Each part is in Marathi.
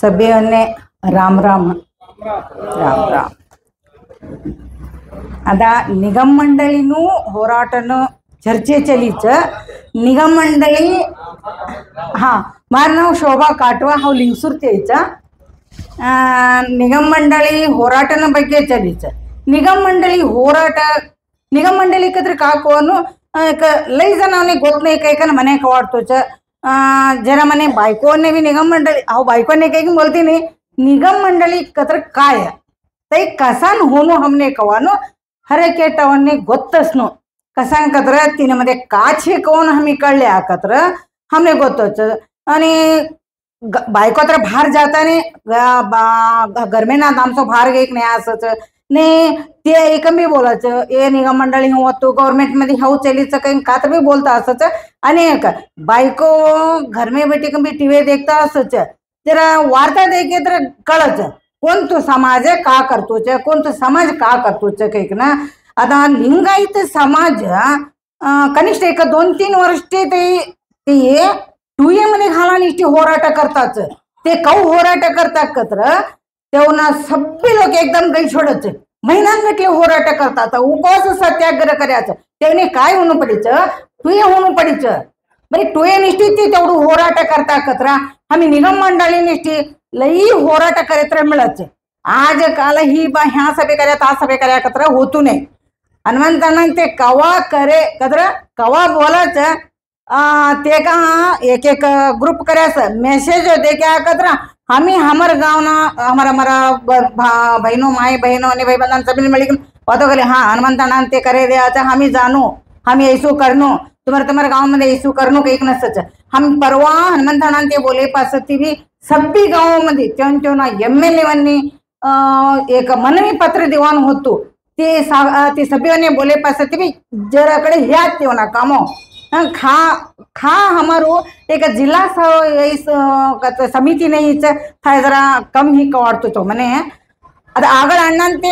सभेने राम राम राम राम. आता निगम मंडळीनु होराटन चर्चे चलीच निगम मंडळी. हां, मार नाव शोभा काटवा, हाव लिंगसूर्ती यायचा. निगम मंडळी होराटन ಬಗ್ಗೆ चलीच. निगम मंडळी होराಟ निगम मंडळी कद्र काकोनु लई जणांनी गोत नाही काही का मने कवाडतोच. जरा मने बायकोने भी निगम मंडळी अहो बायकोने काही की बोलती नाही निगम मंडळी कत्र काय तई कसान होनो हमने कवानो हरे केटवन्ने ಗೊತ್ತಸ್ನು कसान कत्र तिने काछे कोण हमी कळले आकत्र हमने गोतोच. आणि बायको तर बाहेर जाताने घर में ना आमचं बाहेर गेक नाही असच ने ते एकम बी बोलायचं ए निगम मंडळी होतो गव्हर्नमेंट मध्ये हाऊ चलीचं काही का तर बी बोलता असच. अनेक बायको घर में बैठी कभी टीव्ही देखता असच जरा वार्ता देखे तर कळच कोण तो समाज का करतोच कोण तो समाज का करतोच काही ना. आता लिंगायत समाज कनिष्ठ एक 2-3 वर्ष ते टुये मध्ये घाला निष्ठी होराट करताच ते कऊ होराट करतात कत्र तेवना सगळे लोक एकदम गई छोडच महिन्यांगटले होराट करतात उपवास सत्याग्रह करायचं त्याने काय होणं पडीचं टुये होणं पडीचं बरे टुये निष्ठी ते तेवढं होराट करता कत्र आम्ही निगम मंडळी निष्ठी लई होराट करत मिळच. आज काल ही बा ह्या सभे कर्या ता सभे कर्या कत्र होतू नये हनुमंतांना ते कवा करे कत्र कवा बोलाच ते का एक एक ग्रुप करायच मेसेज दे क्या कत्र हमी हमर गाँव ना हमारा बहनों माए बहनों आणि भाई बंधन सभी मिलकर बातों करे हाँ हनुमंताना ते करे दे अच्छा हमी जानो हम ऐसो करनो तुम्हारे गाँव में ऐसो करनो एक न सच हम परवा हनुमंताना ते बोले पासती भी सभी गाँव मध्ये त्यांना MLA वन्नी एक मनवी पत्र दिवान होतो ते सभीने बोले पासती भी जराकडे ह्या तेवना कामो खा हमारो एक जिला समिति नहीं था जरा कम ही कवाड़तो तो मने आता आगळ अण्णा ते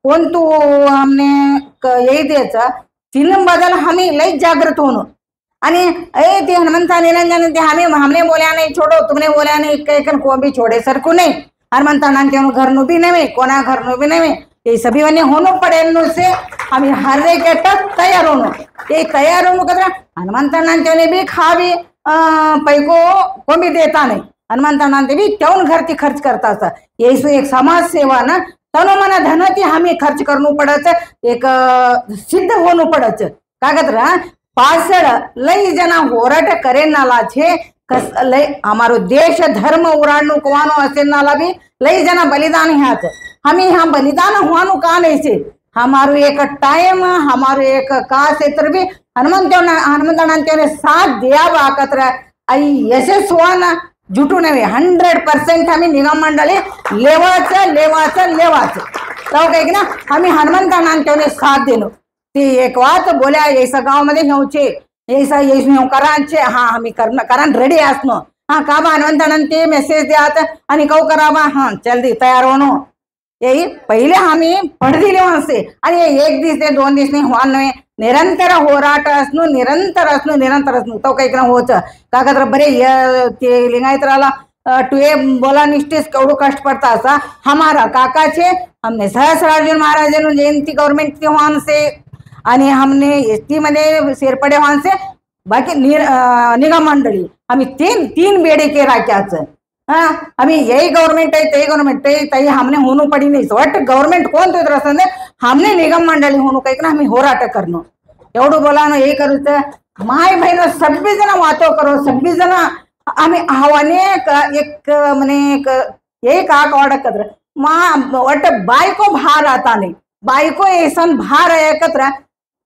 कोण तू हमने यही द्यायचा तीन बदल हमें लई जागृत होनो आणि ए ते हनुमंता निरंजन ते हमने बोल्या नहीं छोड़ो तुमने बोल्या नहीं कहीं को भी छोड़े सरकू नहीं हनुमंता नान घर नु भी नहीं कोना घर नु भी नहीं ये सभी वने होनो पड़े से हमें हर एक तैयार होनो ये तैयार होनो कदर हनुमंता नान भी खावी पैको को भी देता नहीं हनुमंता नान भी त्यान घर ती खर्च करता था ये एक समाज सेवा ना तनो मना धन ती हमें खर्च करनो पड़च एक सिद्ध होनो पड़च कागत्र पासळ लई जना होराट करे नाला छे कस लई हमारो देश धर्म उराडनो कोवानो असे नाला भी लई जना बलिदान ह्याच हमें यहाँ बलिदान हुआनु का नहीं से हमारो एक टाइम हमारो एक का क्षेत्र भी हनुमंताना ने साथ दिया बाकत्र आई यशस्वाना जुटू नव्हे 100% आम्ही निगम मंडळी लेवाच तो काही ना आम्ही हनुमंताना ने साथ देनो ते एक बात बोल्या ऐसा गाव मध्ये घेऊचे ऐसा येऊ करांचे हा आम्ही कारण रेडी असनो हा का बा हनुमंताना ते मेसेज द्यात आणि कौ करावा हा जल्दी तयार होनो यही पहिले आम्ही पड दिले असे आणि एक दिवस ते 2 दिवस नाही होणार नाही निरंतर होराट असनो तो काही ना होच कागत्र बरे ते लिंगायतराला टुए बोला निष्ठेस केवढं कष्ट पडता असा हमारा काका छे हमने सहस्रार्जुन महाराज जयंती गवर्नमेंट के वहां से आणि हमने एसटी मध्ये शेरपडे वहां से बाकी निगम मंडळी आम्ही तीन बेडे के राख्याच हाँ हमें यही गवर्नमेंट है तई गवर्नमेंट है तई हमने होनो पड़ी नहीं वट गवर्नमेंट कोण तो रसने हमने निगम मंडळी होनो काही ना आम्ही होराट करनो एवढं बोलानो हे करूच माय बहिण सगळी जण वातो करो सगळी जण आम्ही आव्हाने एक म्हणे एक आक वाडकत्र मा वट बायको भार आता नाही बायको ऐसन भार एकत्र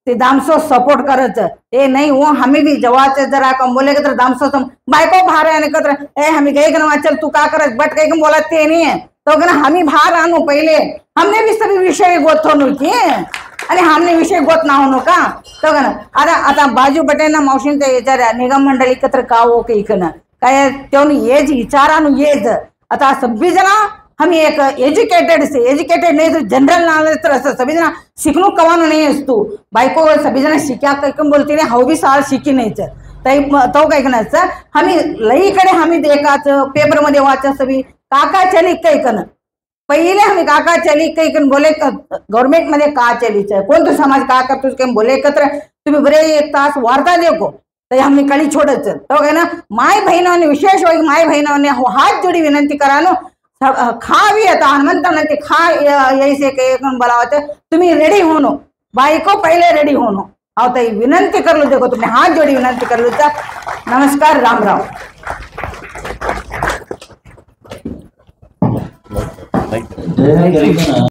ते दामसो सपोर्ट करच ए नहीं वो हमें भी जवाच जरा कम बोले कत्र दामसो बायको भार आहे कत्र ए हमें गए गना चल तू का करत बट काही बोलत ते नहीं है तो गना हमें भार आनो पहले हमने भी सभी विषय गोथोनो की आणि हमने विषय गोत ना होनो का तो गना आता बाजू बटेना मावशीन ते विचार निगम मंडळी कत्र कावो की इकना काय तेवनी येज विचारानु येज आता सभी जना हम एक एजुकेटेड नहीं तो जनरल नॉलेज तर असं सभी जना शिकणू कवानो नहीं असतो बायको सभी जना शिक्या काही बोलते हाऊ भी साल शिकी नाही ताई तो काय कनाचं आम्ही लईकडे आम्ही देखाचं पेपरमध्ये वाचायचं बी काका चली कैकन पहिले आम्ही काका चली कैकन बोले गव्हर्नमेंट मध्ये का चलीचं कोणतं समाज का करतोस काही बोले एकत्र तुम्ही बरे 1 तास वार्ता देखो तर आम्ही कळी छोडायचं तो काय ना माय बहिणाने विशेषವಾಗಿ माय बहिणाने हात जोडी विनंती करानो खावी आता हनुमंतानं ते खा यायचे काही बोलावं तुम्ही रेडी होनो बायको पहिले रेडी होनो अहो ताई विनंती करलो देखो तुम्ही हात जोडी विनंती करलो नमस्कार राम राम जय